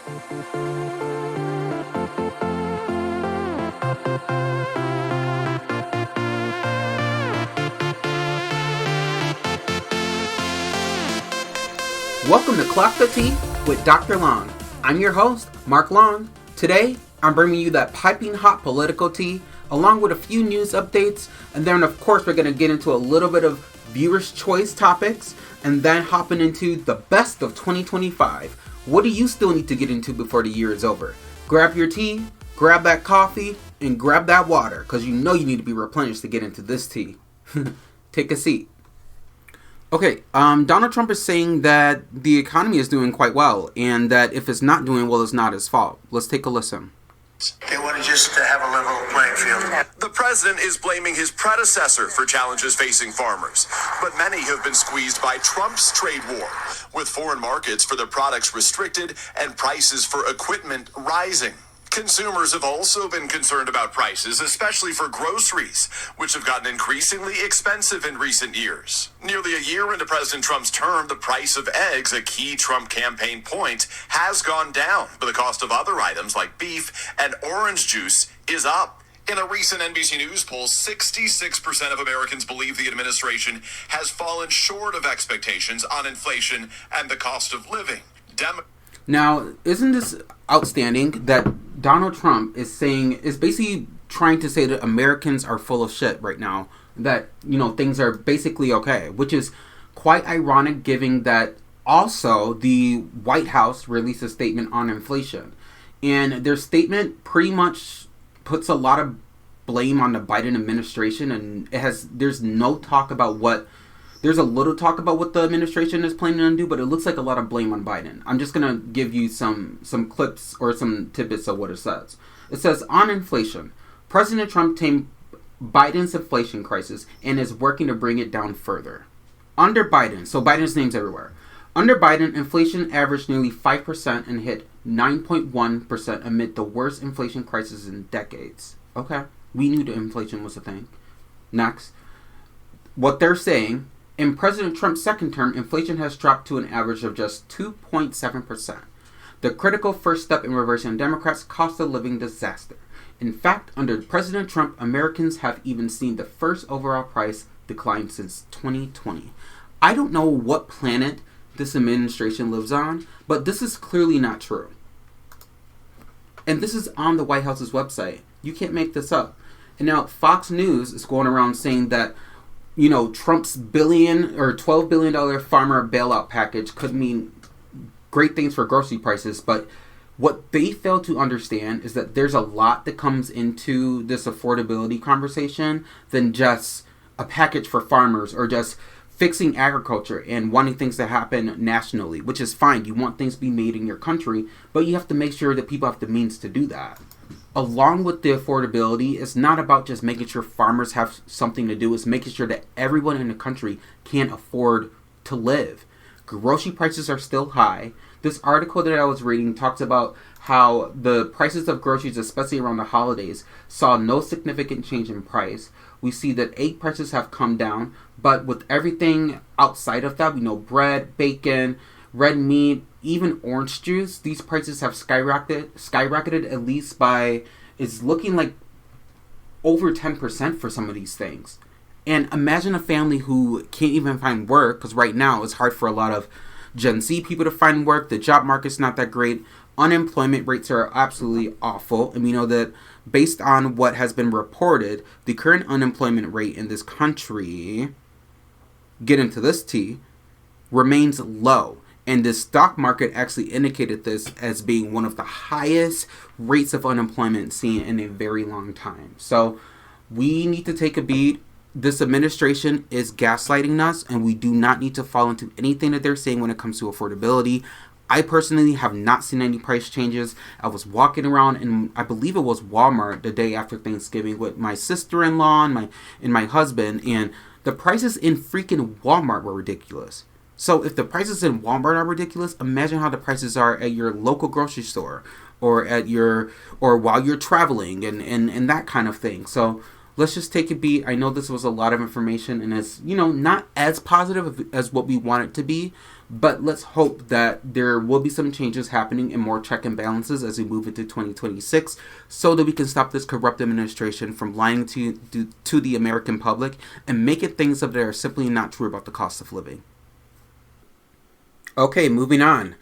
Welcome to Clock the Tea with Dr. Long. I'm your host, Mark Long. Today, I'm bringing you that piping hot political tea, along with a few news updates, and then of course we're going to get into a little bit of viewers' choice topics, and then hopping into the best of 2025. What do you still need to get into before the year is over? Grab your tea, grab that coffee, and grab that water, because you know you need to be replenished to get into this tea. Take a seat. Okay, Donald Trump is saying that the economy is doing quite well, and that if it's not doing well, it's not his fault. Let's take a listen. They want to just have a level playing field. The president is blaming his predecessor for challenges facing farmers, but many have been squeezed by Trump's trade war, with foreign markets for their products restricted and prices for equipment rising. Consumers have also been concerned about prices, especially for groceries, which have gotten increasingly expensive in recent years. Nearly a year into President Trump's term, the price of eggs, a key Trump campaign point, has gone down, but the cost of other items like beef and orange juice is up. In a recent NBC News poll, 66% of Americans believe the administration has fallen short of expectations on inflation and the cost of living. Now, isn't this outstanding that Donald Trump is basically trying to say that Americans are full of shit right now, that, you know, things are basically okay, which is quite ironic given that also the White House released a statement on inflation, and their statement pretty much puts a lot of blame on the Biden administration, and there's no talk about there's a little talk about what the administration is planning to do, but it looks like a lot of blame on Biden. I'm just going to give you some clips or some tidbits of what it says. It says, on inflation, President Trump tamed Biden's inflation crisis and is working to bring it down further. Under Biden, so Biden's name's everywhere. Under Biden, inflation averaged nearly 5% and hit 9.1% amid the worst inflation crisis in decades. Okay, we knew that inflation was a thing. Next, what they're saying, in President Trump's second term, inflation has dropped to an average of just 2.7%. The critical first step in reversing Democrats' cost of living disaster. In fact, under President Trump, Americans have even seen the first overall price decline since 2020. I don't know what planet this administration lives on, but this is clearly not true. And this is on the White House's website. You can't make this up. And now Fox News is going around saying that, you know, Trump's $12 billion farmer bailout package could mean great things for grocery prices, but what they fail to understand is that there's a lot that comes into this affordability conversation than just a package for farmers or just fixing agriculture and wanting things to happen nationally, which is fine. You want things to be made in your country, but you have to make sure that people have the means to do that. Along with the affordability, it's not about just making sure farmers have something to do. It's making sure that everyone in the country can afford to live. Grocery prices are still high. This article that I was reading talks about how the prices of groceries, especially around the holidays, saw no significant change in price. We see that egg prices have come down, but with everything outside of that, we know bread, bacon, red meat, even orange juice, these prices have skyrocketed at least by, it's looking like over 10% for some of these things. And imagine a family who can't even find work, because right now it's hard for a lot of Gen Z people to find work. The job market's not that great. Unemployment rates are absolutely awful. And we know that based on what has been reported, the current unemployment rate in this country, get into this tea, remains low. And the stock market actually indicated this as being one of the highest rates of unemployment seen in a very long time. So we need to take a beat. This administration is gaslighting us, and we do not need to fall into anything that they're saying when it comes to affordability. I personally have not seen any price changes. I was walking around in, I believe it was Walmart the day after Thanksgiving with my sister-in-law and my husband, and the prices in freaking Walmart were ridiculous. So if the prices in Walmart are ridiculous, imagine how the prices are at your local grocery store or while you're traveling and that kind of thing. So let's just take a beat. I know this was a lot of information and it's, not as positive as what we want it to be, but let's hope that there will be some changes happening and more check and balances as we move into 2026 so that we can stop this corrupt administration from lying to the American public and making things that are simply not true about the cost of living. Okay, moving on.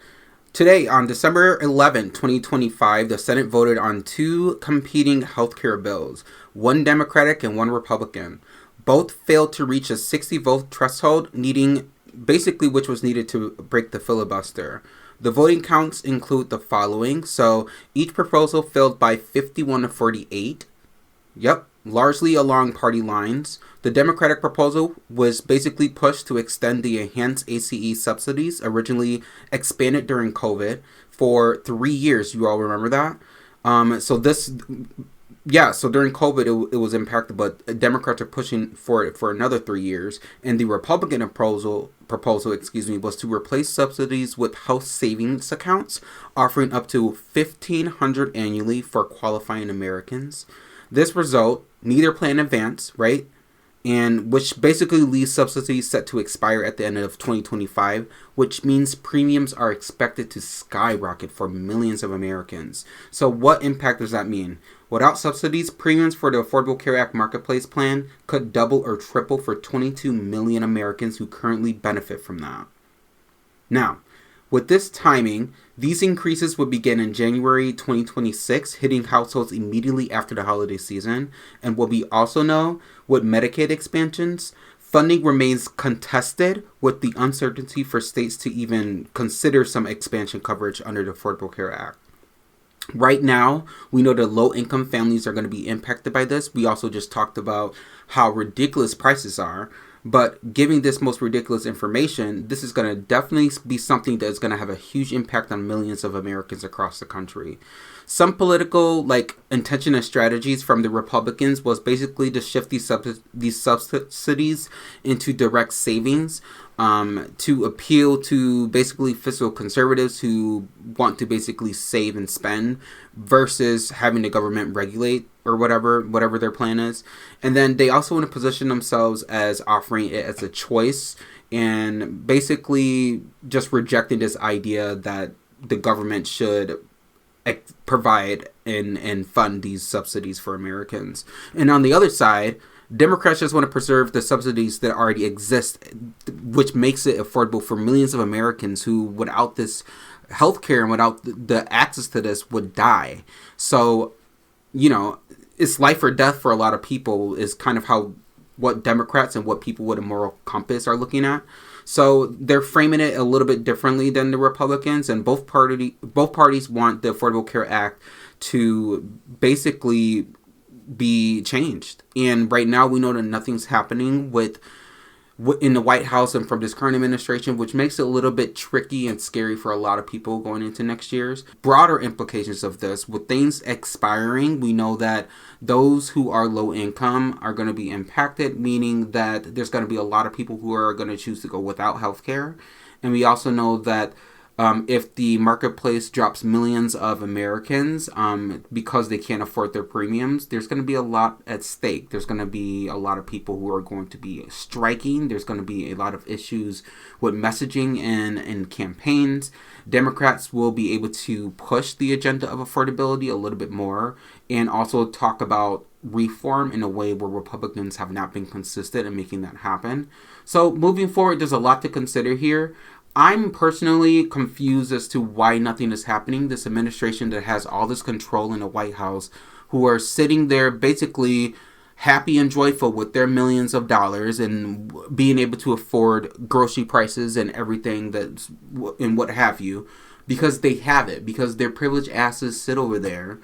Today, on December 11, 2025, the Senate voted on two competing healthcare bills, one Democratic and one Republican. Both failed to reach a 60-vote threshold, which was needed to break the filibuster. The voting counts include the following. So, each proposal failed by 51 to 48. Yep, largely along party lines. The Democratic proposal was basically pushed to extend the enhanced ACE subsidies, originally expanded during COVID, for 3 years. You all remember that? So during COVID, it was impacted, but Democrats are pushing for it for another 3 years. And the Republican proposal, was to replace subsidies with health savings accounts, offering up to $1,500 annually for qualifying Americans. This result, neither plan advance, right? And which basically leaves subsidies set to expire at the end of 2025, which means premiums are expected to skyrocket for millions of Americans. So what impact does that mean? Without subsidies, premiums for the Affordable Care Act Marketplace plan could double or triple for 22 million Americans who currently benefit from that. Now, with this timing, these increases would begin in January 2026, hitting households immediately after the holiday season. And what we also know, with Medicaid expansions, funding remains contested with the uncertainty for states to even consider some expansion coverage under the Affordable Care Act. Right now, we know that low-income families are going to be impacted by this. We also just talked about how ridiculous prices are. But giving this most ridiculous information, this is going to definitely be something that is going to have a huge impact on millions of Americans across the country. Some political intention and strategies from the Republicans was basically to shift these subsidies into direct savings to appeal to basically fiscal conservatives who want to basically save and spend versus having the government regulate or whatever their plan is. And then they also want to position themselves as offering it as a choice and basically just rejecting this idea that the government should provide and fund these subsidies for Americans. And on the other side, Democrats just want to preserve the subsidies that already exist, which makes it affordable for millions of Americans who, without this healthcare and without the access to this, would die. So, it's life or death for a lot of people is kind of what Democrats and what people with a moral compass are looking at. So they're framing it a little bit differently than the Republicans, and both parties want the Affordable Care Act to basically be changed. And right now we know that nothing's happening in the White House and from this current administration, which makes it a little bit tricky and scary for a lot of people going into next year's. Broader implications of this, with things expiring, we know that those who are low income are going to be impacted, meaning that there's going to be a lot of people who are going to choose to go without health care. And we also know that if the marketplace drops millions of Americans because they can't afford their premiums, there's going to be a lot at stake. There's going to be a lot of people who are going to be striking. There's going to be a lot of issues with messaging and campaigns. Democrats will be able to push the agenda of affordability a little bit more and also talk about reform in a way where Republicans have not been consistent in making that happen. So moving forward, there's a lot to consider here. I'm personally confused as to why nothing is happening. This administration that has all this control in the White House, who are sitting there basically happy and joyful with their millions of dollars and being able to afford grocery prices and everything that's and what have you, because they have it, because their privileged asses sit over there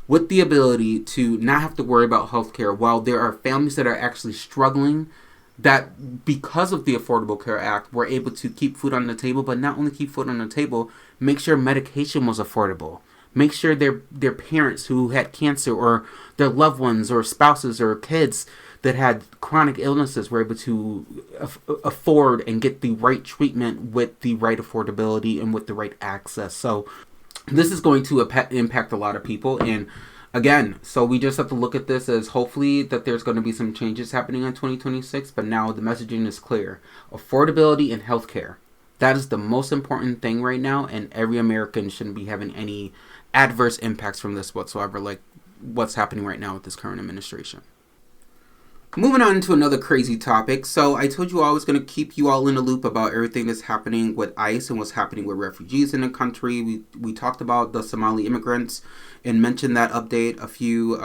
with the ability to not have to worry about healthcare, while there are families that are actually struggling that because of the Affordable Care Act were able to keep food on the table, but not only keep food on the table, make sure medication was affordable. Make sure their parents who had cancer or their loved ones or spouses or kids that had chronic illnesses were able to afford and get the right treatment with the right affordability and with the right access. So this is going to impact a lot of people, and Again, so we just have to look at this as hopefully that there's going to be some changes happening in 2026, but now the messaging is clear. Affordability in healthcare. That is the most important thing right now, and every American shouldn't be having any adverse impacts from this whatsoever, like what's happening right now with this current administration. Moving on to another crazy topic. So I told you I was going to keep you all in the loop about everything that's happening with ICE and what's happening with refugees in the country. We talked about the Somali immigrants and mentioned that update a few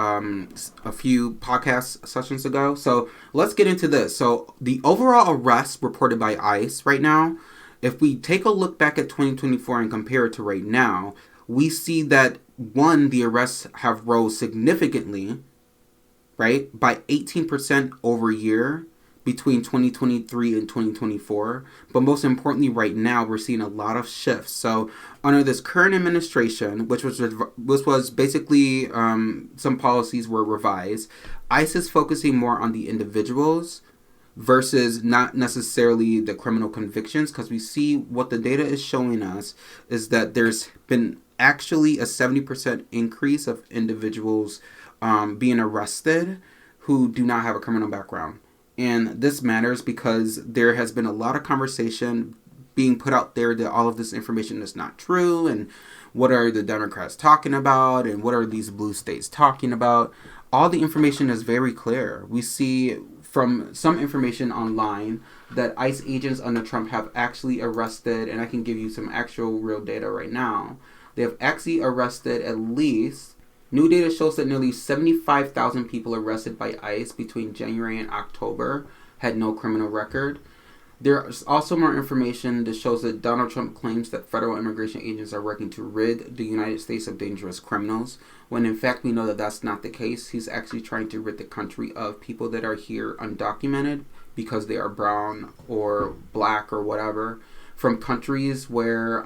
podcast sessions ago. So let's get into this. So the overall arrests reported by ICE right now, if we take a look back at 2024 and compare it to right now, we see that one, the arrests have rose significantly, right, by 18% over year between 2023 and 2024. But most importantly, right now, we're seeing a lot of shifts. So under this current administration, which was basically some policies were revised, ICE is focusing more on the individuals versus not necessarily the criminal convictions, because we see what the data is showing us is that there's been actually a 70% increase of individuals being arrested who do not have a criminal background. And this matters because there has been a lot of conversation being put out there that all of this information is not true, and what are the Democrats talking about, and what are these blue states talking about. All the information is very clear. We see from some information online that ICE agents under Trump have actually arrested, and I can give you some actual real data right now. They have actually arrested at least, new data shows that nearly 75,000 people arrested by ICE between January and October had no criminal record. There's also more information that shows that Donald Trump claims that federal immigration agents are working to rid the United States of dangerous criminals, when in fact we know that that's not the case. He's actually trying to rid the country of people that are here undocumented because they are brown or black or whatever, from countries where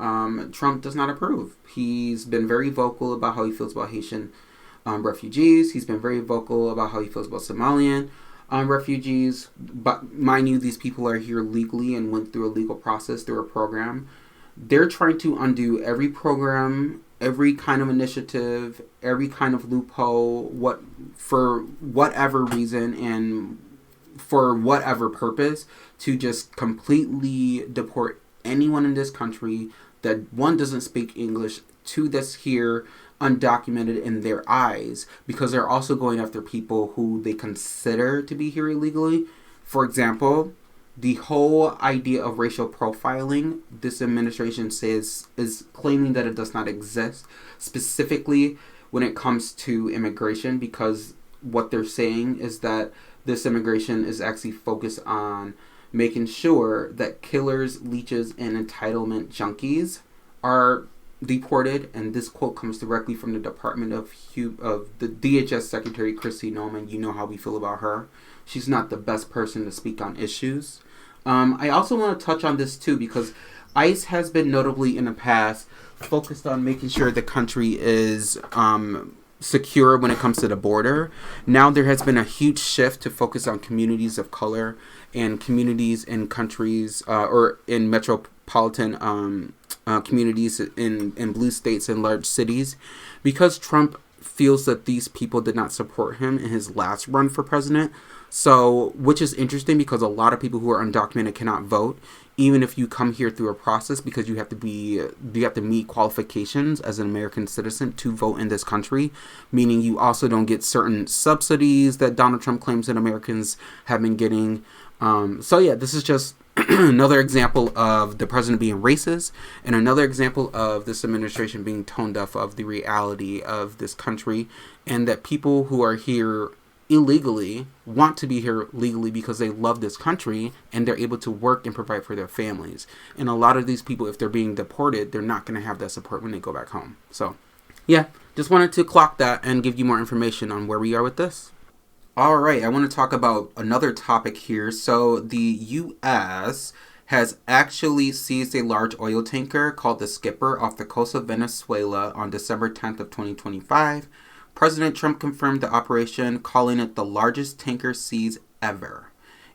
Trump does not approve. He's been very vocal about how he feels about Haitian refugees. He's been very vocal about how he feels about Somalian refugees. But mind you, these people are here legally and went through a legal process, through a program. They're trying to undo every program, every kind of initiative, every kind of loophole, for whatever reason and for whatever purpose, to just completely deport anyone in this country that, one, doesn't speak English, two, that's here undocumented in their eyes, because they're also going after people who they consider to be here illegally. For example, the whole idea of racial profiling, this administration says, is claiming that it does not exist, specifically when it comes to immigration, because what they're saying is that this immigration is actually focused on making sure that killers, leeches, and entitlement junkies are deported. And this quote comes directly from the Department of the DHS Secretary Kristi Noem. You know how we feel about her. She's not the best person to speak on issues. I also want to touch on this too, because ICE has been notably in the past focused on making sure the country is secure when it comes to the border. Now there has been a huge shift to focus on communities of color and communities in countries or in metropolitan communities in blue states and large cities, because Trump feels that these people did not support him in his last run for president. So, which is interesting, because a lot of people who are undocumented cannot vote, even if you come here through a process, because you have to meet qualifications as an American citizen to vote in this country, meaning you also don't get certain subsidies that Donald Trump claims that Americans have been getting. So yeah, this is just another example of the president being racist, and another example of this administration being tone deaf of the reality of this country, and that people who are here illegally want to be here legally because they love this country and they're able to work and provide for their families. And a lot of these people, if they're being deported, they're not going to have that support when they go back home. So yeah, just wanted to clock that and give you more information on where we are with this. All right, I want to talk about another topic here. So the U.S. has actually seized a large oil tanker called the Skipper off the coast of Venezuela on December 10th of 2025. President Trump confirmed the operation, calling it the largest tanker seized ever.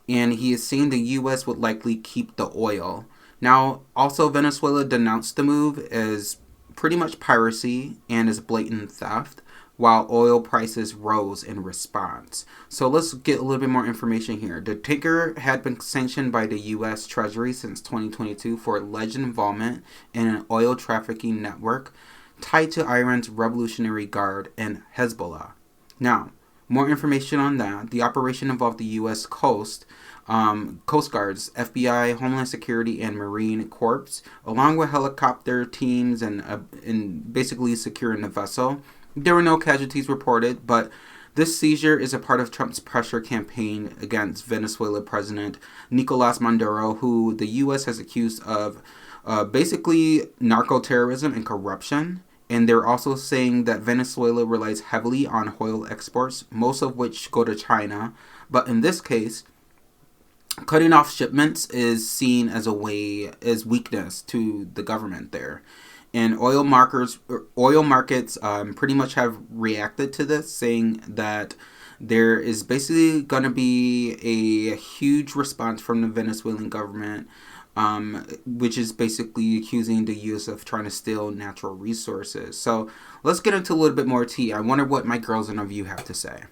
And he is saying the U.S. would likely keep the oil. Now, also Venezuela denounced the move as pretty much piracy and as blatant theft. while oil prices rose in response. So let's get a little bit more information here. The tanker had been sanctioned by the U.S. Treasury since 2022 for alleged involvement in an oil trafficking network tied to Iran's Revolutionary Guard and Hezbollah. Now, more information on that. The operation involved the U.S. Coast Guards, FBI, Homeland Security, and Marine Corps, along with helicopter teams and basically securing the vessel. There were no casualties reported, but this seizure is a part of Trump's pressure campaign against Venezuela President Nicolas Maduro, who the U.S. has accused of basically narco-terrorism and corruption. And they're also saying that Venezuela relies heavily on oil exports, most of which go to China. But in this case, cutting off shipments is seen as weakness to the government there. And oil markets pretty much have reacted to this, saying that there is basically going to be a huge response from the Venezuelan government, which is basically accusing the U.S. of trying to steal natural resources. So let's get into a little bit more tea. I wonder what my girls in the view have to say.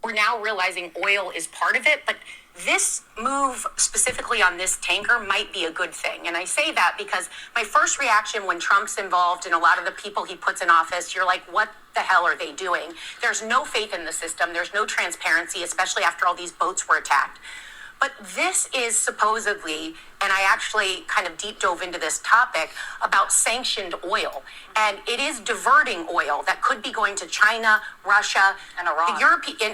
We're now realizing oil is part of it, but this move specifically on this tanker might be a good thing. And I say that because my first reaction when Trump's involved and a lot of the people he puts in office, you're like, what the hell are they doing? There's no faith in the system. There's no transparency, especially after all these boats were attacked. But this is supposedly, and I actually kind of deep dove into this topic about sanctioned oil. And it is diverting oil that could be going to China, Russia, and Iran.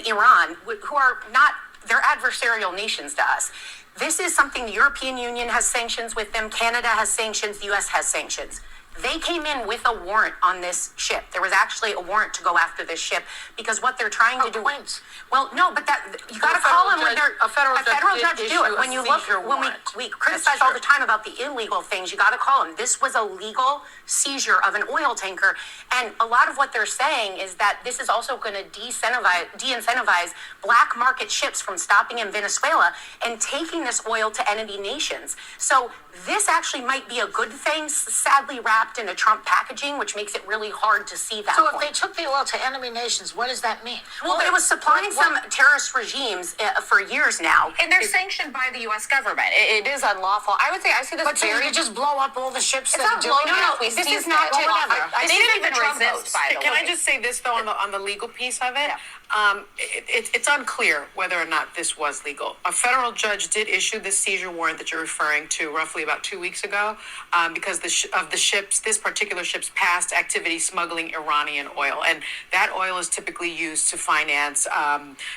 Iran, who are not, they're adversarial nations to us. This is something the European Union has sanctions with them. Canada has sanctions. The U.S. has sanctions. They came in with a warrant on this ship. There was actually a warrant to go after this ship because what they're trying to do. Points. Well, no, but that you got to call them when they're a federal judge do it. When you look, when we criticize all the time about the illegal things, you got to call them. This was a legal seizure of an oil tanker, and a lot of what they're saying is that this is also going to de-incentivize black market ships from stopping in Venezuela and taking this oil to enemy nations. So this actually might be a good thing. Sadly wrapped in a Trump packaging, which makes it really hard to see that. So if they took the oil to enemy nations, what does that mean? Well, it was supplying some terrorist regimes for years now. And they're sanctioned by the U.S. government. It is unlawful. I would say I see this But very... you just blow up all the ships It's that not do blowing it? up. This is not They I didn't even resist, by the way. Can I just say this, though, on the legal piece of it? Yeah. It's unclear whether or not this was legal. A federal judge did issue this seizure warrant that you're referring to roughly about 2 weeks ago because of the ships, this particular ship's past activity smuggling Iranian oil. And that oil is typically used to finance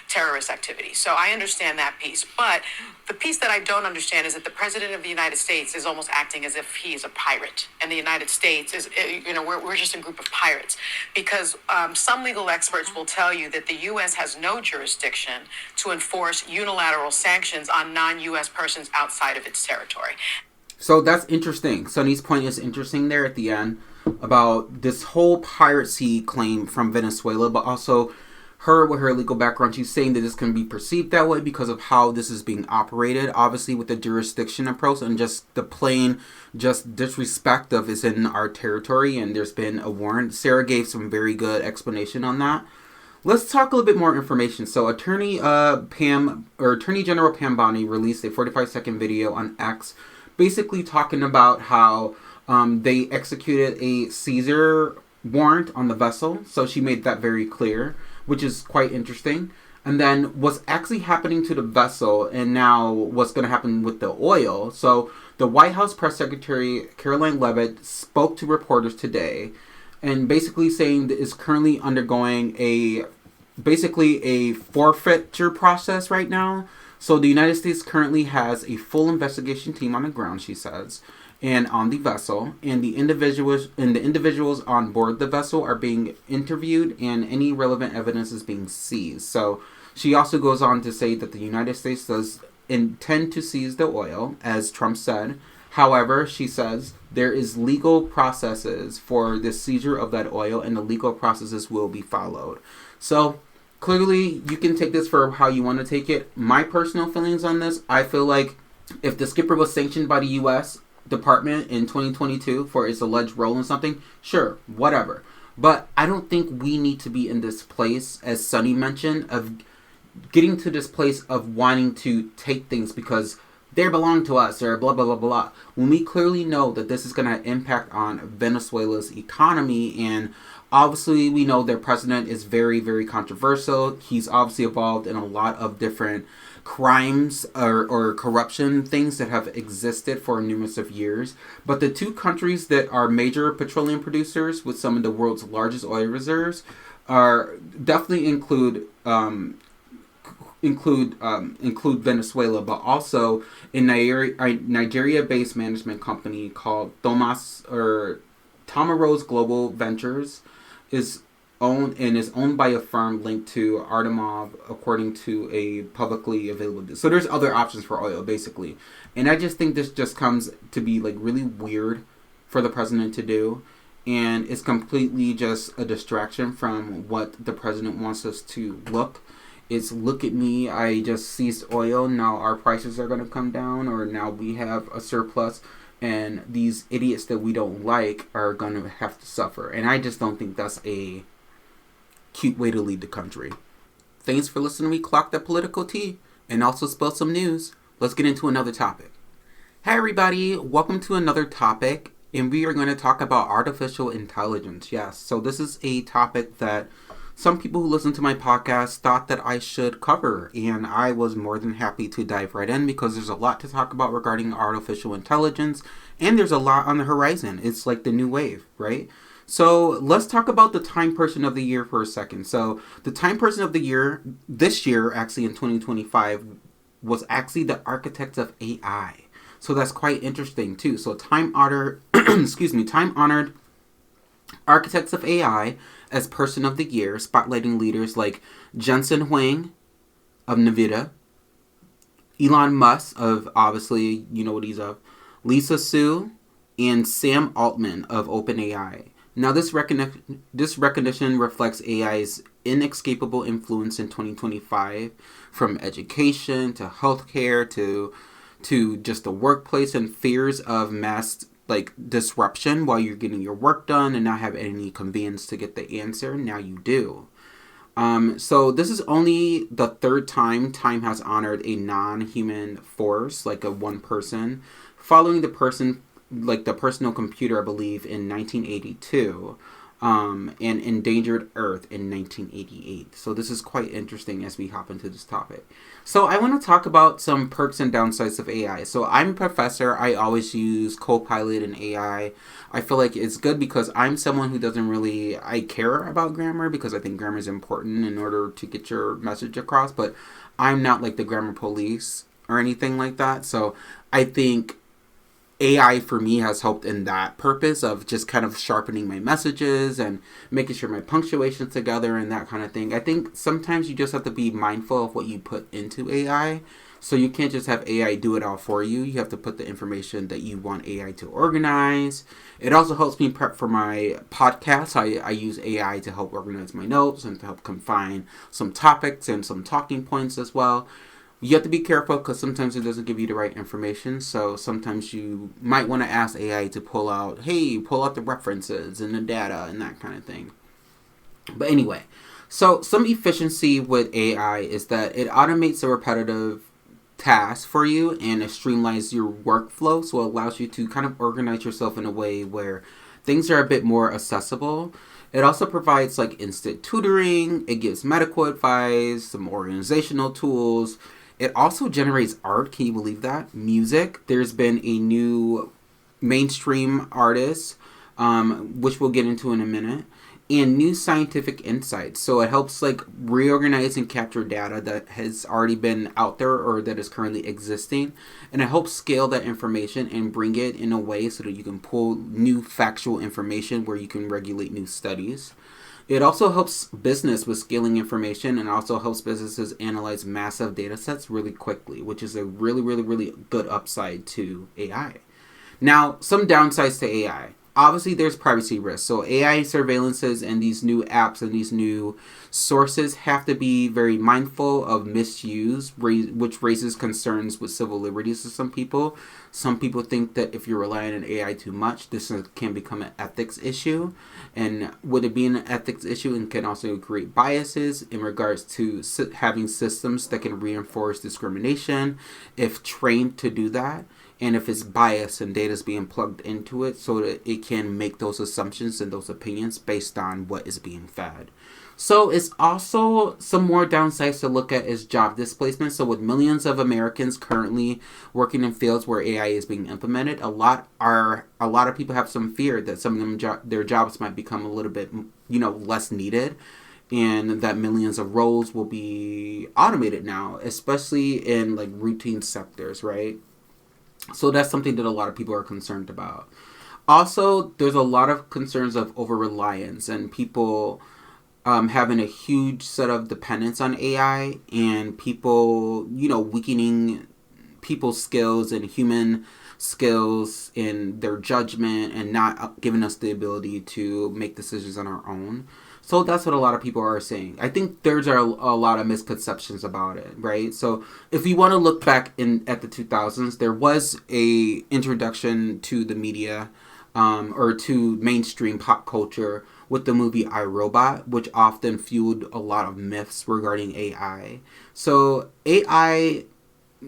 terrorist activity. So I understand that piece. But the piece that I don't understand is that the president of the United States is almost acting as if he is a pirate. And the United States is, we're just a group of pirates. Because some legal experts will tell you that the U.S. has no jurisdiction to enforce unilateral sanctions on non-U.S. persons outside of its territory. So that's interesting. Sonny's point is interesting there at the end about this whole piracy claim from Venezuela, but also her with her legal background. She's saying that this can be perceived that way because of how this is being operated, obviously with the jurisdiction approach and just the plain just disrespect of it's in our territory and there's been a warrant. Sarah gave some very good explanation on that. Let's talk a little bit more information. So Attorney General Pam Bondi released a 45-second video on X basically talking about how they executed a seizure warrant on the vessel. So she made that very clear, which is quite interesting. And then what's actually happening to the vessel and now what's going to happen with the oil. So the White House Press Secretary Caroline Leavitt spoke to reporters today and basically saying that it's currently undergoing a forfeiture process right now. So the United States currently has a full investigation team on the ground, she says, and on the vessel, and the individuals on board the vessel are being interviewed and any relevant evidence is being seized. So she also goes on to say that the United States does intend to seize the oil, as Trump said. However, she says there is legal processes for the seizure of that oil and the legal processes will be followed. So clearly, you can take this for how you want to take it. My personal feelings on this, I feel like if the skipper was sanctioned by the U.S. Department in 2022 for its alleged role in something, sure, whatever. But I don't think we need to be in this place, as Sunny mentioned, of getting to this place of wanting to take things because they belong to us or blah, blah, blah, blah. When we clearly know that this is going to impact on Venezuela's economy, and obviously we know their president is very, very controversial. He's obviously involved in a lot of different crimes or corruption things that have existed for numerous of years. But the two countries that are major petroleum producers with some of the world's largest oil reserves are definitely include Venezuela, but also a Nigeria-based management company called Tomaros Global Ventures is owned by a firm linked to Artemov, according to a publicly available. So there's other options for oil, basically, and I just think this just comes to be like really weird for the president to do, and it's completely just a distraction from what the president wants us to look. It's look at me, I just seized oil, now our prices are going to come down, or now we have a surplus, and these idiots that we don't like are going to have to suffer. And I just don't think that's a cute way to lead the country. Thanks for listening to me clock that political tea and also spill some news. Let's get into another topic. Hi everybody, welcome to another topic, and we are going to talk about artificial intelligence. Yes, so this is a topic that some people who listen to my podcast thought that I should cover, and I was more than happy to dive right in because there's a lot to talk about regarding artificial intelligence, and there's a lot on the horizon. It's like the new wave, right? So let's talk about the Time Person of the Year for a second. So the Time Person of the Year this year, actually in 2025, was actually the architects of AI. So that's quite interesting too. So time-honored architects of AI as Person of the Year, spotlighting leaders like Jensen Huang of NVIDIA, Elon Musk of, obviously, you know what he's of, Lisa Su, and Sam Altman of OpenAI. Now, this recognition reflects AI's inescapable influence in 2025, from education to healthcare to just the workplace, and fears of mass disruption while you're getting your work done and not have any convenience to get the answer. Now you do. So this is only the third time Time has honored a non-human force, like a one person, following the personal computer, I believe, in 1982, and Endangered Earth in 1988. So this is quite interesting as we hop into this topic. So I want to talk about some perks and downsides of AI. So I'm a professor. I always use Copilot and AI. I feel like it's good because I'm someone who I care about grammar because I think grammar is important in order to get your message across, but I'm not like the grammar police or anything like that. So I think AI for me has helped in that purpose of just kind of sharpening my messages and making sure my punctuation's together and that kind of thing. I think sometimes you just have to be mindful of what you put into AI. So you can't just have AI do it all for you. You have to put the information that you want AI to organize. It also helps me prep for my podcast. I use AI to help organize my notes and to help confine some topics and some talking points as well. You have to be careful because sometimes it doesn't give you the right information. So sometimes you might want to ask AI to pull out the references and the data and that kind of thing. But anyway, so some efficiency with AI is that it automates the repetitive tasks for you and it streamlines your workflow. So it allows you to kind of organize yourself in a way where things are a bit more accessible. It also provides instant tutoring. It gives medical advice, some organizational tools. It also generates art. Can you believe that? Music. There's been a new mainstream artist, which we'll get into in a minute, and new scientific insights. So it helps reorganize and capture data that has already been out there or that is currently existing. And it helps scale that information and bring it in a way so that you can pull new factual information where you can regulate new studies. It also helps business with scaling information and also helps businesses analyze massive data sets really quickly, which is a really, really, really good upside to AI. Now, some downsides to AI. obviously there's privacy risks. So AI surveillances and these new apps and these new sources have to be very mindful of misuse, which raises concerns with civil liberties to some people. Some people think that if you're relying on AI too much, this can become an ethics issue. And with it being an ethics issue, it can also create biases in regards to having systems that can reinforce discrimination if trained to do that. And if it's biased and data is being plugged into it so that it can make those assumptions and those opinions based on what is being fed. So it's also some more downsides to look at is job displacement. So with millions of Americans currently working in fields where AI is being implemented, a lot of people have some fear that some of them their jobs might become a little bit, less needed, and that millions of roles will be automated now, especially in like routine sectors, right? So that's something that a lot of people are concerned about. Also, there's a lot of concerns of over-reliance and people having a huge set of dependence on AI and people, weakening people's skills and human skills in their judgment and not giving us the ability to make decisions on our own. So that's what a lot of people are saying. I think there's a lot of misconceptions about it, right? So if you want to look back at the 2000s, there was a introduction to the media or to mainstream pop culture with the movie I, Robot, which often fueled a lot of myths regarding AI. So AI,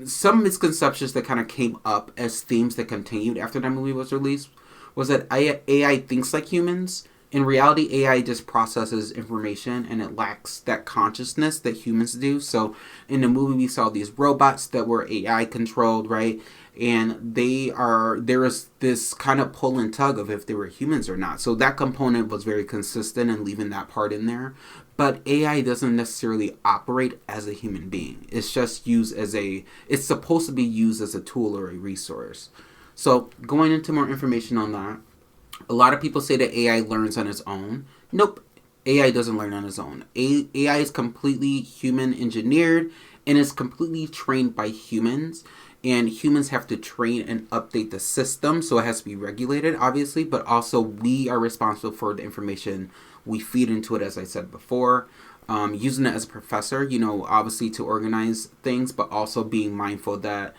some misconceptions that kind of came up as themes that continued after that movie was released was that AI thinks like humans. In reality, AI just processes information and it lacks that consciousness that humans do. So in the movie, we saw these robots that were AI controlled, right? And there is this kind of pull and tug of if they were humans or not. So that component was very consistent in leaving that part in there. But AI doesn't necessarily operate as a human being. It's just it's supposed to be used as a tool or a resource. So going into more information on that, a lot of people say that AI learns on its own. Nope. AI doesn't learn on its own. AI is completely human engineered and is completely trained by humans. And humans have to train and update the system. So it has to be regulated, obviously. But also we are responsible for the information we feed into it, as I said before. Using it as a professor, obviously to organize things. But also being mindful that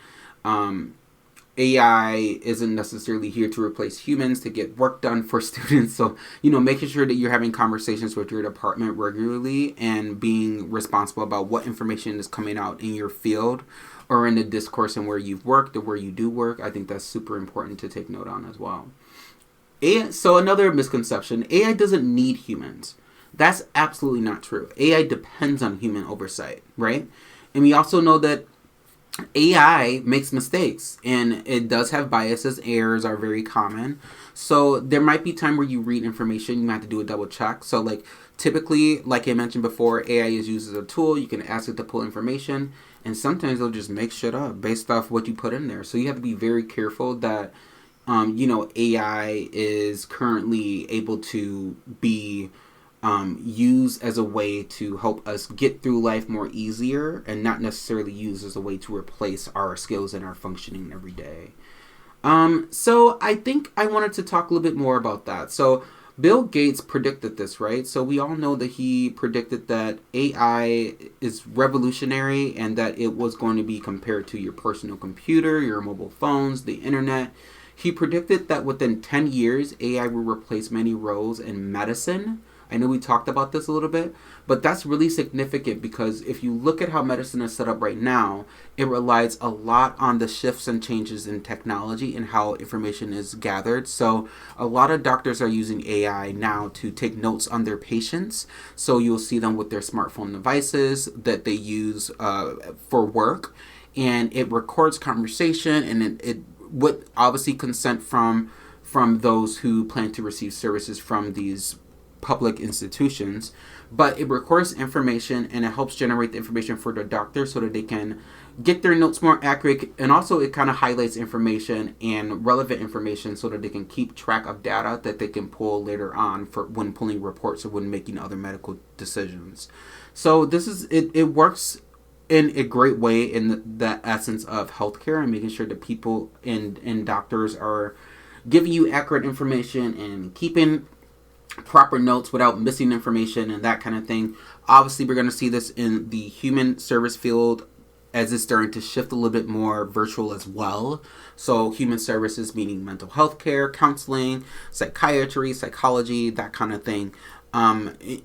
AI isn't necessarily here to replace humans to get work done for students. So, making sure that you're having conversations with your department regularly and being responsible about what information is coming out in your field or in the discourse and where you've worked or where you do work. I think that's super important to take note on as well. So another misconception, AI doesn't need humans. That's absolutely not true. AI depends on human oversight, right? And we also know that AI makes mistakes and it does have biases. Errors are very common. So there might be time where you read information, you might have to do a double check. So typically, like I mentioned before, AI is used as a tool. You can ask it to pull information and sometimes it'll just make shit up based off what you put in there. So you have to be very careful that, AI is currently able to be used as a way to help us get through life more easier and not necessarily used as a way to replace our skills and our functioning every day. So I think I wanted to talk a little bit more about that. So Bill Gates predicted this, right? So we all know that he predicted that AI is revolutionary and that it was going to be compared to your personal computer, your mobile phones, the internet. He predicted that within 10 years, AI will replace many roles in medicine. I know we talked about this a little bit, but that's really significant because if you look at how medicine is set up right now, it relies a lot on the shifts and changes in technology and how information is gathered. So a lot of doctors are using AI now to take notes on their patients. So you'll see them with their smartphone devices that they use for work, and it records conversation and it with obviously consent from those who plan to receive services from these public institutions, but it records information and it helps generate the information for the doctor so that they can get their notes more accurate, and also it kind of highlights information and relevant information so that they can keep track of data that they can pull later on for when pulling reports or when making other medical decisions. So this is it works in a great way in the essence of healthcare and making sure that people and doctors are giving you accurate information and keeping proper notes without missing information and that kind of thing. Obviously, we're going to see this in the human service field as it's starting to shift a little bit more virtual as well. So human services meaning mental health care, counseling, psychiatry, psychology, that kind of thing.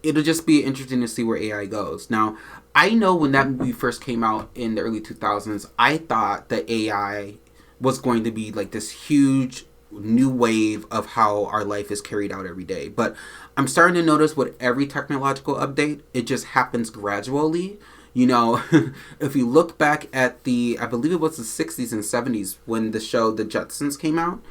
It'll just be interesting to see where AI goes. Now, I know when that movie first came out in the early 2000s, I thought that AI was going to be like this huge new wave of how our life is carried out every day. But I'm starting to notice with every technological update, it just happens gradually. You know, if you look back at I believe it was the 60s and 70s when the show The Jetsons came out.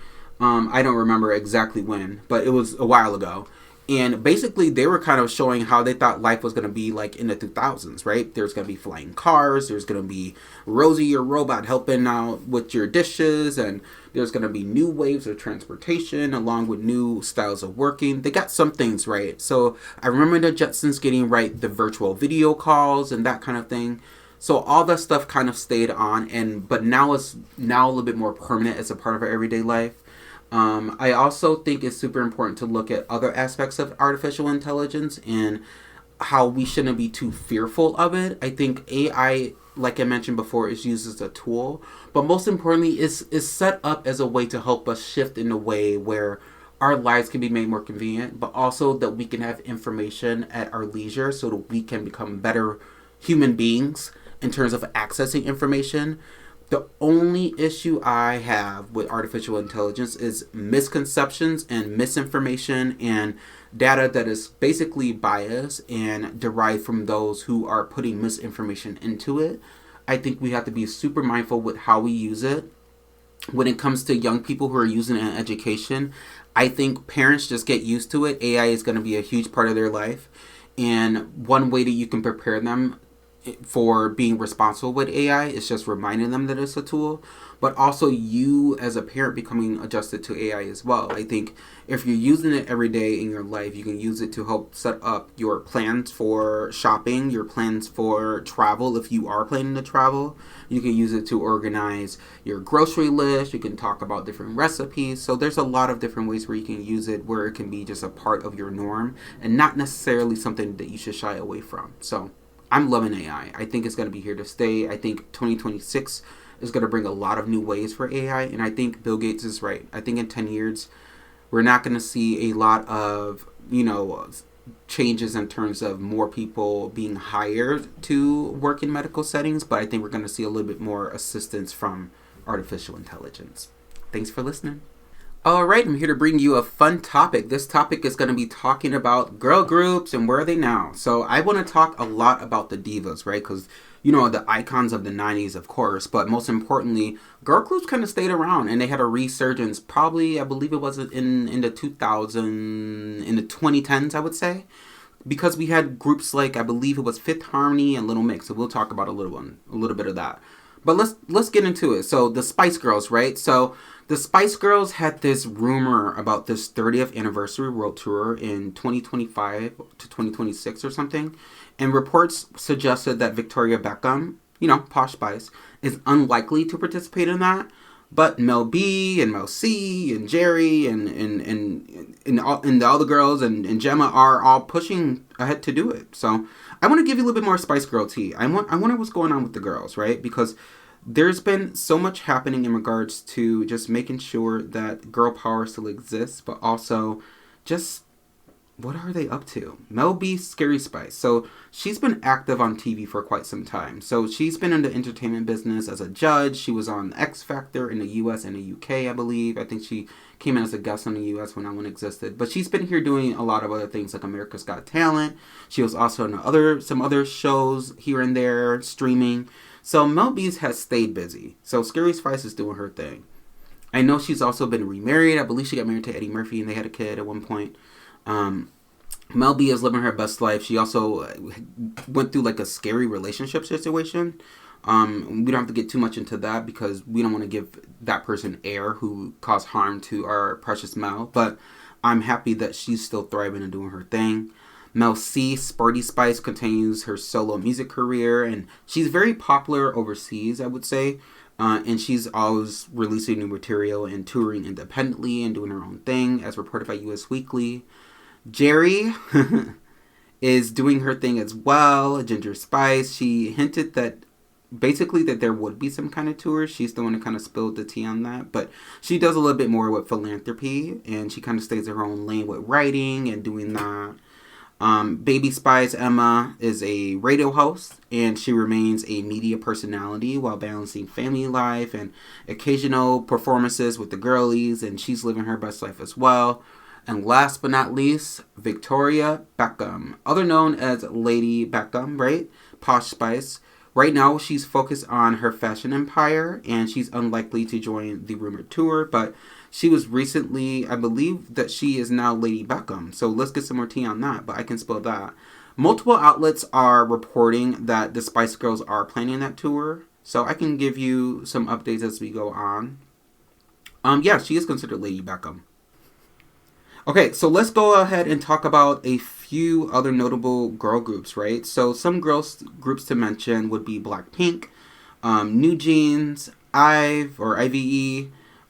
I don't remember exactly when, but it was a while ago. And basically, they were kind of showing how they thought life was going to be like in the 2000s, right? There's going to be flying cars. There's going to be Rosie, your robot, helping out with your dishes. And there's going to be new waves of transportation along with new styles of working. They got some things right. So I remember the Jetsons getting right the virtual video calls and that kind of thing. So all that stuff kind of stayed on. But now it's a little bit more permanent as a part of our everyday life. I also think it's super important to look at other aspects of artificial intelligence and how we shouldn't be too fearful of it. I think AI, like I mentioned before, is used as a tool, but most importantly, is set up as a way to help us shift in a way where our lives can be made more convenient, but also that we can have information at our leisure so that we can become better human beings in terms of accessing information. The only issue I have with artificial intelligence is misconceptions and misinformation and data that is basically biased and derived from those who are putting misinformation into it. I think we have to be super mindful with how we use it. When it comes to young people who are using it in education, I think parents just get used to it. AI is going to be a huge part of their life. And one way that you can prepare them for being responsible with AI is just reminding them that it's a tool, but also you as a parent becoming adjusted to AI as well. I think if you're using it every day in your life, you can use it to help set up your plans for shopping, your plans for travel. If you are planning to travel, you can use it to organize your grocery list. You can talk about different recipes. So there's a lot of different ways where you can use it, where it can be just a part of your norm and not necessarily something that you should shy away from. So I'm loving AI. I think it's going to be here to stay. I think 2026 is going to bring a lot of new ways for AI. And I think Bill Gates is right. I think in 10 years, we're not going to see a lot of, changes in terms of more people being hired to work in medical settings. But I think we're going to see a little bit more assistance from artificial intelligence. Thanks for listening. Alright, I'm here to bring you a fun topic. This topic is going to be talking about girl groups and where are they now. So I want to talk a lot about the divas, right? Because, the icons of the 90s, of course. But most importantly, girl groups kind of stayed around and they had a resurgence probably, I believe it was in the 2010s, I would say. Because we had groups like, I believe it was Fifth Harmony and Little Mix. So we'll talk about a little bit of that. But let's get into it. So the Spice Girls, right? So the Spice Girls had this rumor about this 30th anniversary world tour in 2025 to 2026 or something. And reports suggested that Victoria Beckham, Posh Spice, is unlikely to participate in that. But Mel B and Mel C and Jerry and all the other girls and Gemma are all pushing ahead to do it. So I want to give you a little bit more Spice Girl tea. I wonder what's going on with the girls, right? Because there's been so much happening in regards to just making sure that girl power still exists, but also just what are they up to? Mel B, Scary Spice. So she's been active on TV for quite some time. So she's been in the entertainment business as a judge. She was on X Factor in the US and the UK, I believe. I think she came in as a guest on the US when that one existed. But she's been here doing a lot of other things like America's Got Talent. She was also in some other shows here and there, streaming. So Mel B has stayed busy. So Scary Spice is doing her thing. I know she's also been remarried. I believe she got married to Eddie Murphy and they had a kid at one point. Mel B is living her best life. She also went through like a scary relationship situation. We don't have to get too much into that because we don't want to give that person air who caused harm to our precious Mel. But I'm happy that she's still thriving and doing her thing. Mel C, Sporty Spice, continues her solo music career, and she's very popular overseas, I would say. And she's always releasing new material and touring independently and doing her own thing, as reported by US Weekly. Jerry is doing her thing as well. Ginger Spice, she hinted that basically that there would be some kind of tour. She's the one who kind of spilled the tea on that, but she does a little bit more with philanthropy, and she kind of stays in her own lane with writing and doing that. Baby Spice Emma is a radio host, and she remains a media personality while balancing family life and occasional performances with the girlies, and she's living her best life as well. And last but not least, Victoria Beckham, other known as Lady Beckham, right? Posh Spice. Right now, she's focused on her fashion empire, and she's unlikely to join the rumored tour, but she was recently, I believe that she is now Lady Beckham. So let's get some more tea on that, but I can spill that. Multiple outlets are reporting that the Spice Girls are planning that tour, so I can give you some updates as we go on. Yeah, she is considered Lady Beckham. Okay, so let's go ahead and talk about a few other notable girl groups, right? So some girls groups to mention would be Blackpink, New Jeans, IVE,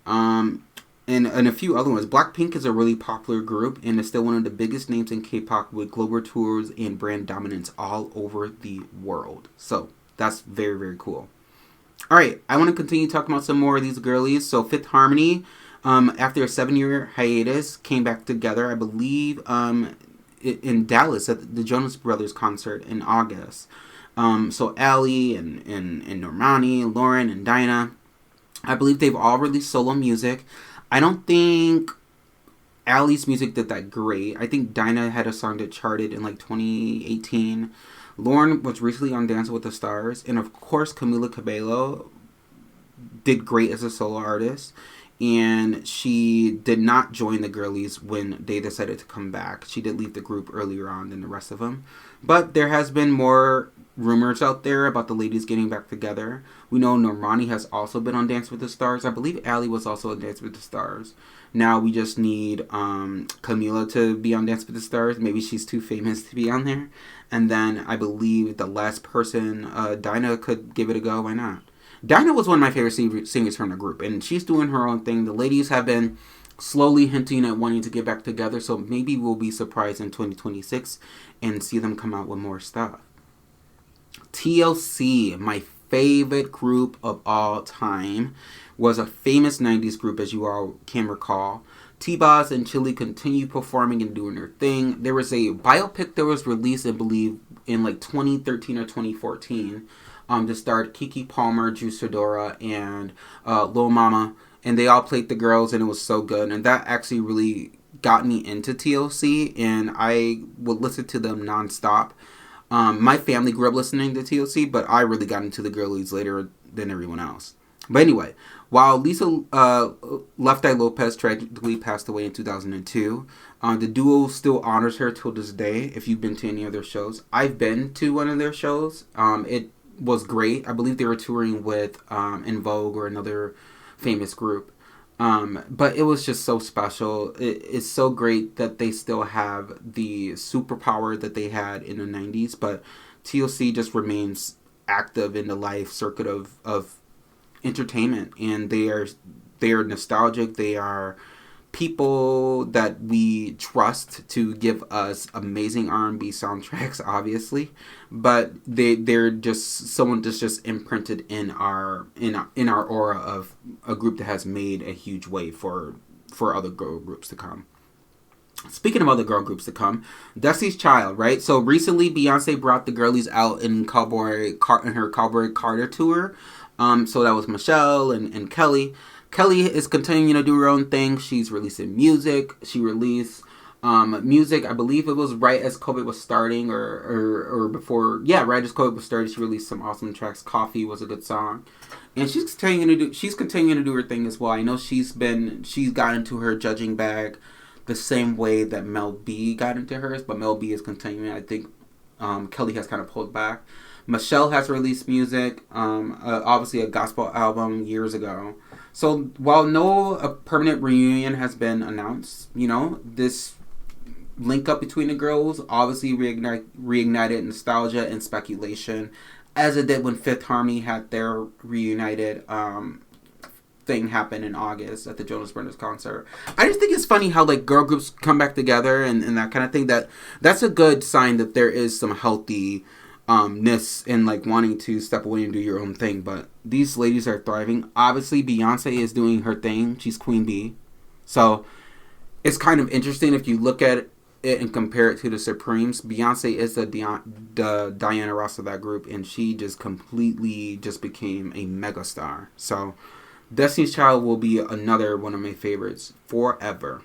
and a few other ones. Blackpink is a really popular group and is still one of the biggest names in K-pop with global tours and brand dominance all over the world. So that's very, very cool. All right, I want to continue talking about some more of these girlies. So Fifth Harmony, after a 7-year hiatus, came back together, I believe, in Dallas at the Jonas Brothers concert in August. So Allie and Normani, Lauren and Dinah, I believe they've all released solo music. I don't think Allie's music did that great. I think Dinah had a song that charted in like 2018. Lauren was recently on Dancing with the Stars. And of course, Camila Cabello did great as a solo artist. And she did not join the girlies when they decided to come back. She did leave the group earlier on than the rest of them. But there has been more rumors out there about the ladies getting back together. We know Normani has also been on Dance with the Stars. I believe Allie was also on Dance with the Stars. Now we just need Camila to be on Dance with the Stars. Maybe she's too famous to be on there. And then I believe the last person, Dinah, could give it a go. Why not? Dinah was one of my favorite singers from the group, and she's doing her own thing. The ladies have been slowly hinting at wanting to get back together, so maybe we'll be surprised in 2026 and see them come out with more stuff. TLC, my favorite group of all time, was a famous 90s group, as you all can recall. T-Boz and Chili continue performing and doing their thing. There was a biopic that was released, I believe, in like 2013 or 2014, to start Keke Palmer, Juice Fedora, and Lil Mama. And they all played the girls, and it was so good. And that actually really got me into TLC, and I would listen to them nonstop. My family grew up listening to TLC, but I really got into the girlies later than everyone else. But anyway, while Lisa Left Eye Lopez tragically passed away in 2002, the duo still honors her till this day. If you've been to any of their shows, I've been to one of their shows. It was great. I believe they were touring with In Vogue or another famous group. But it was just so special. It's so great that they still have the superpower that they had in the 90s, but TLC just remains active in the life circuit of entertainment, and they are nostalgic. They are people that we trust to give us amazing R&B soundtracks, obviously, but they're just someone that's just imprinted in our aura of a group that has made a huge way for other girl groups to come. Speaking of other girl groups to come, Destiny's Child, right? So recently, Beyonce brought the girlies out in her Cowboy Carter tour. So that was Michelle and Kelly. Kelly is continuing to do her own thing. She's releasing music. She released music, I believe it was right as COVID was starting or before. Yeah, right as COVID was starting, she released some awesome tracks. Coffee was a good song. And she's continuing to do her thing as well. I know she's got into her judging bag the same way that Mel B got into hers, but Mel B is continuing. I think Kelly has kind of pulled back. Michelle has released music, obviously a gospel album years ago. So while no permanent reunion has been announced, this link up between the girls obviously reignited nostalgia and speculation. as it did when Fifth Harmony had their reunited thing happen in August at the Jonas Brothers concert. I just think it's funny how like girl groups come back together and that kind of thing. That's a good sign that there is some healthy ness in like wanting to step away and do your own thing. But these ladies are thriving. Obviously, Beyonce is doing her thing. She's Queen Bee. So it's kind of interesting if you look at it and compare it to the Supremes. Beyonce is the Diana Ross of that group, and she just completely just became a megastar. So Destiny's Child will be another one of my favorites forever.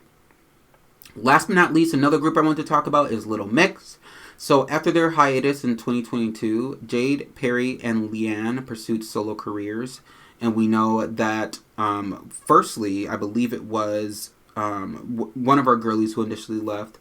Last but not least, another group I want to talk about is Little Mix. So after their hiatus in 2022, Jade, Perry, and Leanne pursued solo careers. And we know that, firstly, I believe it was one of our girlies who initially left,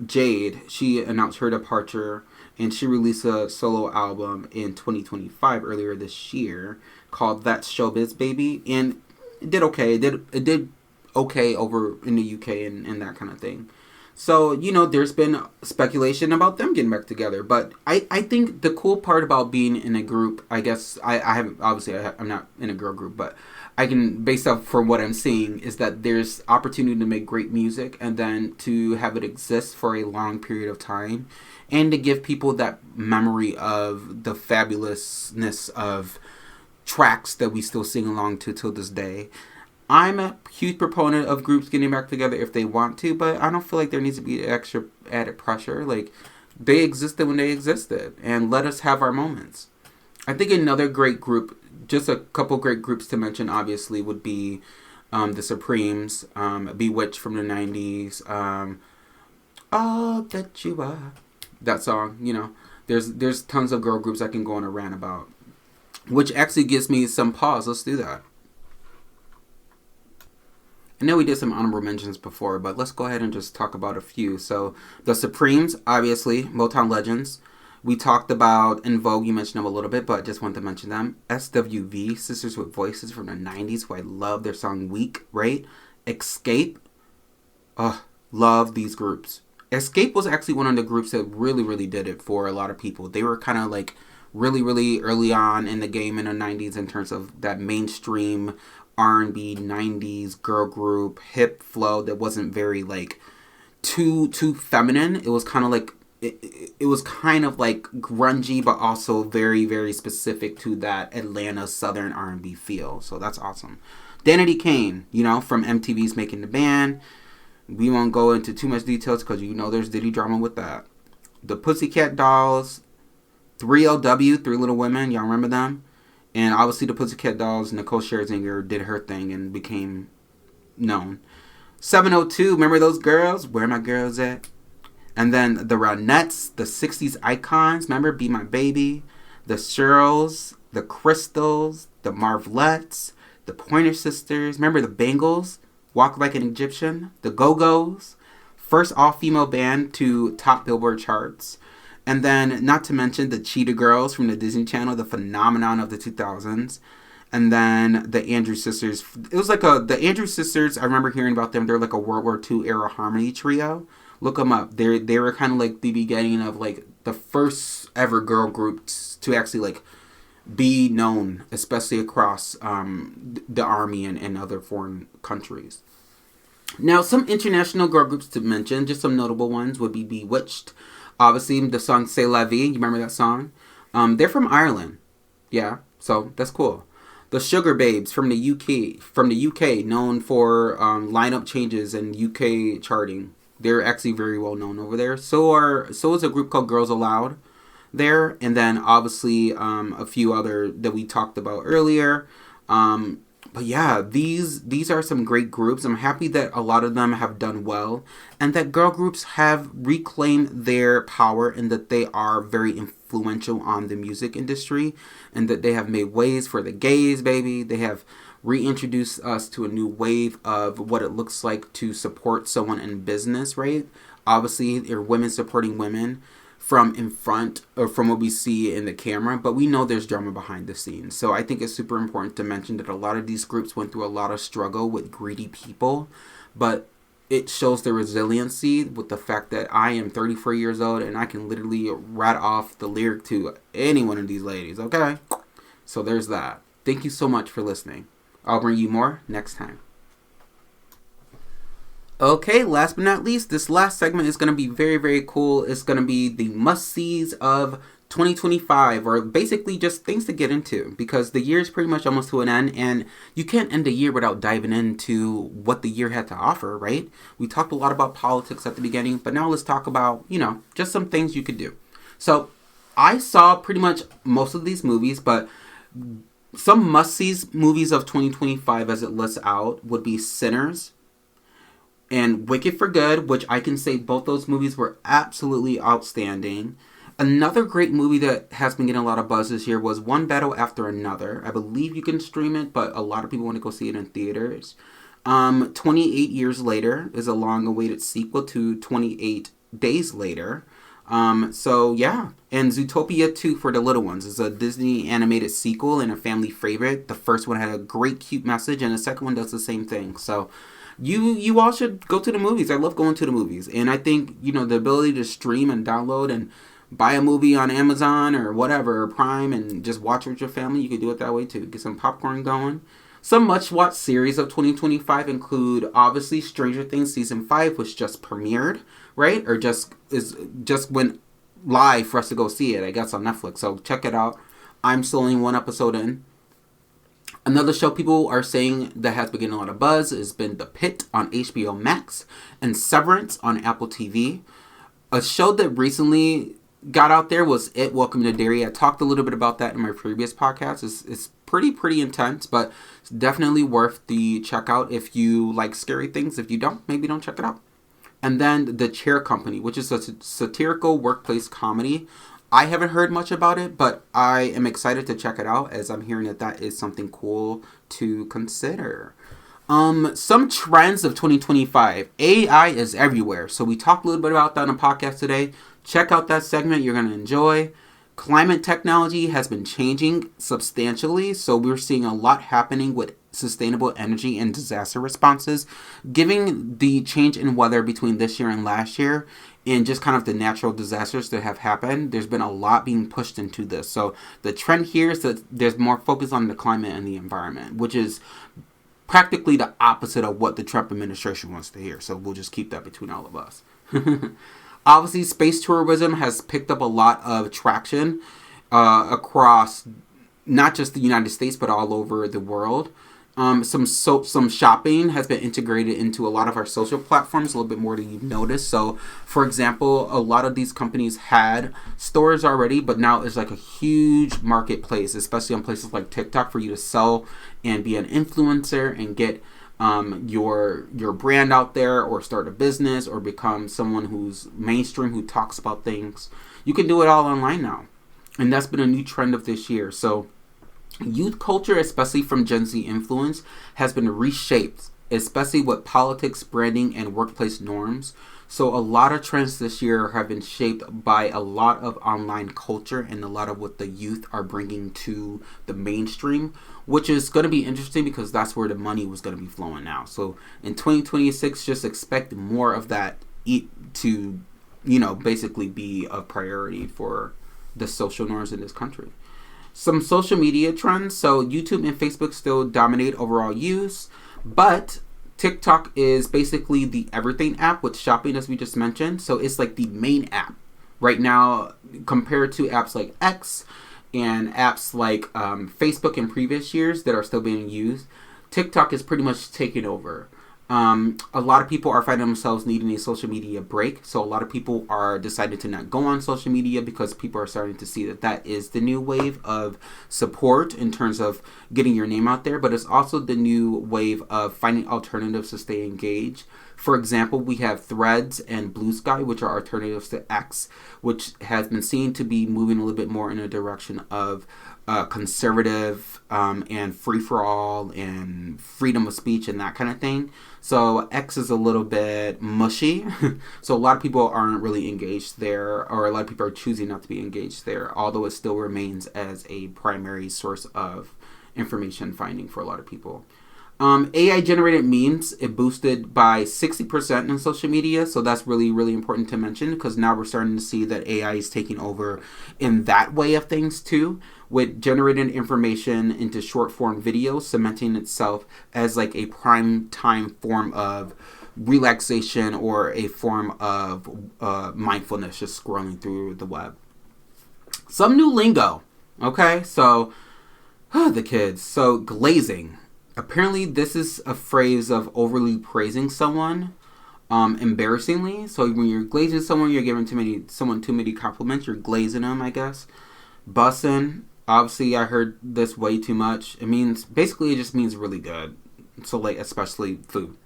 Jade. She announced her departure, and she released a solo album in 2025, earlier this year, called That's Showbiz Baby. And it did okay. It did okay over in the UK and that kind of thing. So, you know, there's been speculation about them getting back together. But I think the cool part about being in a group, I guess, I haven't, obviously, I'm not in a girl group, but I can, based off from what I'm seeing, is that there's opportunity to make great music and then to have it exist for a long period of time and to give people that memory of the fabulousness of tracks that we still sing along to till this day. I'm a huge proponent of groups getting back together if they want to, but I don't feel like there needs to be extra added pressure. Like, they existed when they existed, and let us have our moments. I think another great group, just a couple great groups to mention, obviously, would be the Supremes, Bewitched from the 90s, All That You Are, that song, you know. There's tons of girl groups I can go on a rant about, which actually gives me some pause. Let's do that. I know we did some honorable mentions before, but let's go ahead and just talk about a few. So, the Supremes, obviously, Motown legends. We talked about En Vogue, you mentioned them a little bit, but just wanted to mention them. SWV, Sisters with Voices from the 90s, who I love their song Weak, right? Escape, love these groups. Escape was actually one of the groups that really, really did it for a lot of people. They were kind of like really, really early on in the game in the 90s in terms of that mainstream R&B 90s girl group hip flow that wasn't very like too feminine. It was kind of like it was kind of like grungy, but also very, very specific to that Atlanta Southern R&B feel. So that's awesome. Danity Kane, you know, from MTV's Making the Band. We won't go into too much details because you know there's Diddy drama with that. The Pussycat Dolls, 3LW, Three Little Women. Y'all remember them? And obviously the Pussycat Dolls, Nicole Scherzinger did her thing and became known. 702, remember those girls? Where my girls at? And then the Ronettes, the 60s icons. Remember Be My Baby? The Shirls, the Crystals, the Marvelettes, the Pointer Sisters. Remember the Bangles? Walk Like an Egyptian. The Go-Go's. First all-female band to top Billboard charts. And then, not to mention, the Cheetah Girls from the Disney Channel, the phenomenon of the 2000s. And then the Andrews Sisters. It was like the Andrews Sisters, I remember hearing about them. They're like a World War II era harmony trio. Look them up. They were kind of like the beginning of like the first ever girl groups to actually like be known, especially across the army and other foreign countries. Now, some international girl groups to mention, just some notable ones, would be Bewitched. Obviously, the song C'est La Vie, you remember that song? They're from Ireland. Yeah, so that's cool. The Sugar Babes from the UK, known for lineup changes and UK charting. They're actually very well known over there. So is a group called Girls Aloud there. And then, obviously, a few other that we talked about earlier. But yeah, these are some great groups. I'm happy that a lot of them have done well and that girl groups have reclaimed their power and that they are very influential on the music industry and that they have made ways for the gays, baby. They have reintroduced us to a new wave of what it looks like to support someone in business, right? Obviously, they're women supporting women from in front or from what we see in the camera, but we know there's drama behind the scenes. So I think it's super important to mention that a lot of these groups went through a lot of struggle with greedy people, but it shows the resiliency with the fact that I am 34 years old and I can literally rat off the lyric to any one of these ladies, okay? So there's that. Thank you so much for listening. I'll bring you more next time. Okay, last but not least, this last segment is going to be very, very cool. It's going to be the must-sees of 2025, or basically just things to get into, because the year is pretty much almost to an end, and you can't end a year without diving into what the year had to offer, right? We talked a lot about politics at the beginning, but now let's talk about, just some things you could do. So I saw pretty much most of these movies, but some must-sees movies of 2025 as it lists out would be Sinners and Wicked for Good, which I can say both those movies were absolutely outstanding. Another great movie that has been getting a lot of buzz this year was One Battle After Another. I believe you can stream it, but a lot of people want to go see it in theaters. 28 Years Later is a long-awaited sequel to 28 Days Later. So yeah. And Zootopia 2 for the Little Ones is a Disney animated sequel and a family favorite. The first one had a great, cute message, and the second one does the same thing. So you all should go to the movies. I love going to the movies. And I think, the ability to stream and download and buy a movie on Amazon or whatever, or Prime, and just watch it with your family. You can do it that way too. Get some popcorn going. Some much-watched series of 2025 include, obviously, Stranger Things Season 5, which just premiered, right? Or just went live for us to go see it, I guess, on Netflix. So check it out. I'm still only one episode in. Another show people are saying that has been getting a lot of buzz has been The Pitt on HBO Max and Severance on Apple TV. A show that recently got out there was It, Welcome to Derry. I talked a little bit about that in my previous podcast. It's pretty intense, but it's definitely worth the check out if you like scary things. If you don't, maybe don't check it out. And then The Chair Company, which is a satirical workplace comedy. I haven't heard much about it, but I am excited to check it out, as I'm hearing that is something cool to consider. Some trends of 2025. AI is everywhere. So we talked a little bit about that on the podcast today. Check out that segment. You're going to enjoy. Climate technology has been changing substantially. So we're seeing a lot happening with sustainable energy and disaster responses. Given the change in weather between this year and last year, and just kind of the natural disasters that have happened, there's been a lot being pushed into this. So the trend here is that there's more focus on the climate and the environment, which is practically the opposite of what the Trump administration wants to hear. So we'll just keep that between all of us. Obviously, space tourism has picked up a lot of traction across not just the United States, but all over the world. Some shopping has been integrated into a lot of our social platforms, a little bit more than you've noticed. So, for example, a lot of these companies had stores already, but now it's like a huge marketplace, especially on places like TikTok, for you to sell and be an influencer and get your brand out there, or start a business, or become someone who's mainstream, who talks about things. You can do it all online now. And that's been a new trend of this year. So youth culture, especially from Gen Z influence, has been reshaped, especially with politics, branding, and workplace norms. So a lot of trends this year have been shaped by a lot of online culture and a lot of what the youth are bringing to the mainstream, which is going to be interesting because that's where the money was going to be flowing now. So in 2026, just expect more of that to, basically be a priority for the social norms in this country. Some social media trends. So YouTube and Facebook still dominate overall use, but TikTok is basically the everything app with shopping, as we just mentioned. So it's like the main app right now compared to apps like X and apps like Facebook in previous years that are still being used. TikTok is pretty much taking over. A lot of people are finding themselves needing a social media break. So a lot of people are deciding to not go on social media because people are starting to see that is the new wave of support in terms of getting your name out there. But it's also the new wave of finding alternatives to stay engaged. For example, we have Threads and Blue Sky, which are alternatives to X, which has been seen to be moving a little bit more in a direction of conservative and free-for-all and freedom of speech and that kind of thing. So X is a little bit mushy. So a lot of people aren't really engaged there, or a lot of people are choosing not to be engaged there, although it still remains as a primary source of information finding for a lot of people. AI generated memes, it boosted by 60% in social media. So that's really, really important to mention, because now we're starting to see that AI is taking over in that way of things too, with generating information into short form videos, cementing itself as like a prime time form of relaxation or a form of mindfulness, just scrolling through the web. Some new lingo. Okay, so the kids. So glazing. Apparently, this is a phrase of overly praising someone, embarrassingly. So when you're glazing someone, you're giving someone too many compliments. You're glazing them, I guess. Bussin'. Obviously, I heard this way too much. It just means really good. So like, especially food.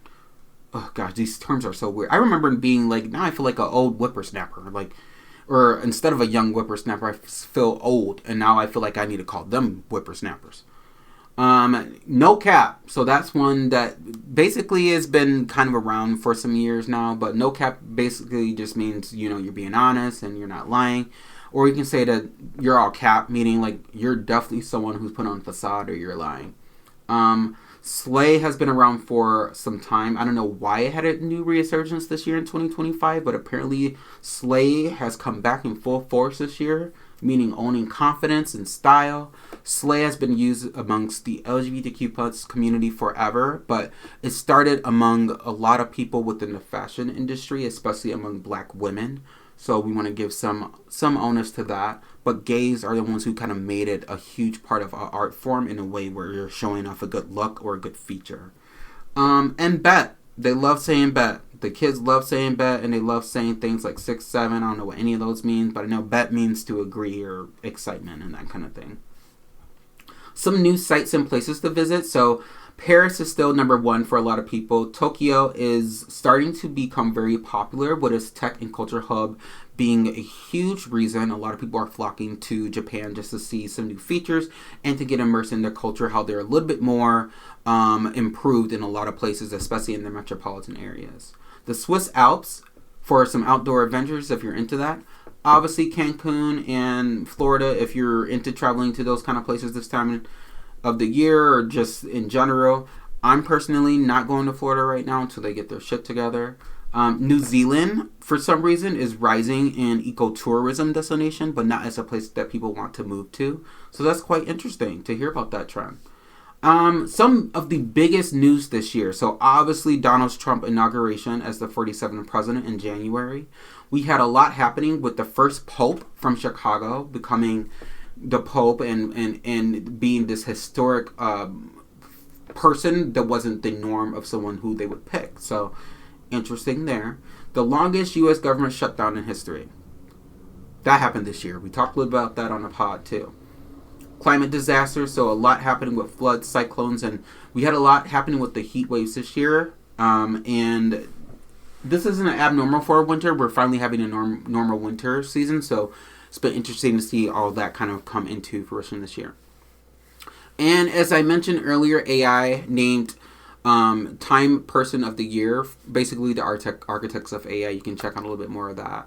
Oh gosh, these terms are so weird. I remember being like, now I feel like an old whippersnapper. Like, or instead of a young whippersnapper, I feel old, and now I feel like I need to call them whippersnappers. No cap. So that's one that basically has been kind of around for some years now, but no cap basically just means, you're being honest and you're not lying. Or you can say that you're all cap, meaning like you're definitely someone who's put on a facade or you're lying. Slay has been around for some time. I don't know why it had a new resurgence this year in 2025, but apparently slay has come back in full force this year, meaning owning confidence and style. Slay has been used amongst the LGBTQ plus community forever, but it started among a lot of people within the fashion industry, especially among black women. So we want to give some onus to that. But gays are the ones who kind of made it a huge part of our art form in a way where you're showing off a good look or a good feature. And bet. They love saying bet. The kids love saying bet, and they love saying things like 6, 7. I don't know what any of those means, but I know bet means to agree or excitement and that kind of thing. Some new sites and places to visit. So Paris is still number 1 for a lot of people. Tokyo is starting to become very popular, with its tech and culture hub being a huge reason. A lot of people are flocking to Japan just to see some new features and to get immersed in their culture, how they're a little bit more improved in a lot of places, especially in the metropolitan areas. The Swiss Alps for some outdoor adventures if you're into that. Obviously Cancun and Florida if you're into traveling to those kind of places this time of the year or just in general. I'm personally not going to Florida right now until they get their shit together. New Zealand, for some reason, is rising in ecotourism destination, but not as a place that people want to move to. So that's quite interesting to hear about that trend. Some of the biggest news this year. So obviously Donald Trump inauguration as the 47th president in January. We had a lot happening with the first Pope from Chicago becoming the Pope and being this historic person that wasn't the norm of someone who they would pick. So interesting there. The longest U.S. government shutdown in history. That happened this year. We talked a little about that on the pod too. Climate disaster, so a lot happening with floods, cyclones, and we had a lot happening with the heat waves this year. And this isn't abnormal for a winter. We're finally having a normal winter season, so it's been interesting to see all that kind of come into fruition this year. And as I mentioned earlier, AI named Time Person of the Year, basically the architects of AI. You can check out a little bit more of that.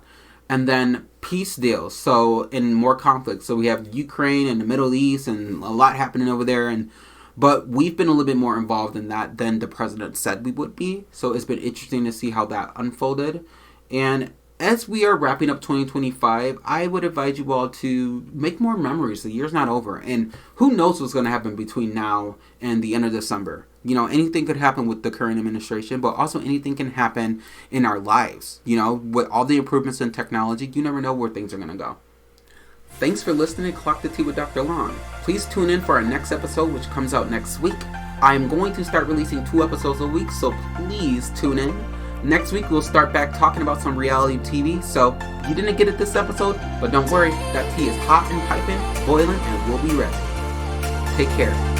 And then peace deals, so in more conflict. So we have Ukraine and the Middle East and a lot happening over there. But we've been a little bit more involved in that than the president said we would be. So it's been interesting to see how that unfolded. And as we are wrapping up 2025, I would advise you all to make more memories. The year's not over. And who knows what's going to happen between now and the end of December. Anything could happen with the current administration, but also anything can happen in our lives. With all the improvements in technology, you never know where things are going to go. Thanks for listening to Clock the Tea with Dr. Long. Please tune in for our next episode, which comes out next week. I'm going to start releasing 2 episodes a week, so please tune in. Next week, we'll start back talking about some reality TV. So, you didn't get it this episode, but don't worry, that tea is hot and piping, boiling, and we'll be ready. Take care.